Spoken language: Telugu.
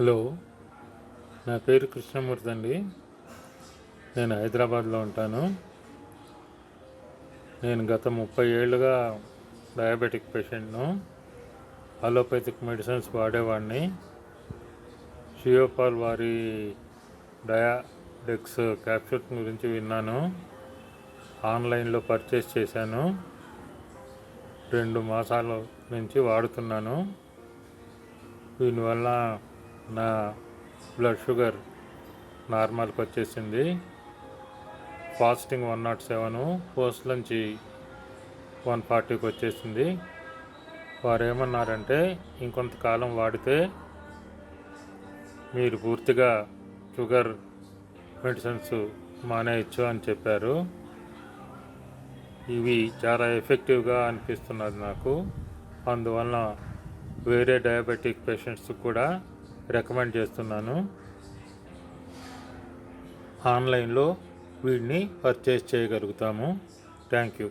హలో, నా పేరు కృష్ణమూర్తి అండి. నేను హైదరాబాద్లో ఉంటాను. నేను గత 30 ఏళ్ళుగా డయాబెటిక్ పేషెంట్ను. అలోపతిక్ మెడిసిన్స్ వాడేవాడిని. షియోపాల్ వారి డయాడెక్స్ క్యాప్సూల్ గురించి విన్నాను. ఆన్లైన్లో పర్చేస్ చేశాను. 2 మాసాల నుంచి వాడుతున్నాను. దీనివల్ల నా బ్లడ్ షుగర్ నార్మల్కి వచ్చేసింది. ఫాస్టింగ్ 107, పోస్ట్ లంచ్ 140కి వచ్చేసింది. వారు ఏమన్నారంటే, ఇంకొంతకాలం వాడితే మీరు పూర్తిగా షుగర్ మెడిసిన్స్ మానేయచ్చు అని చెప్పారు. ఇవి చాలా ఎఫెక్టివ్గా అనిపిస్తున్నది నాకు. అందువలన వేరే డయాబెటిక్ పేషెంట్స్ కూడా రికమెండ్ చేస్తున్నాను. ఆన్లైన్లో వీటిని పర్చేస్ చేయగలుగుతాము. Thank you.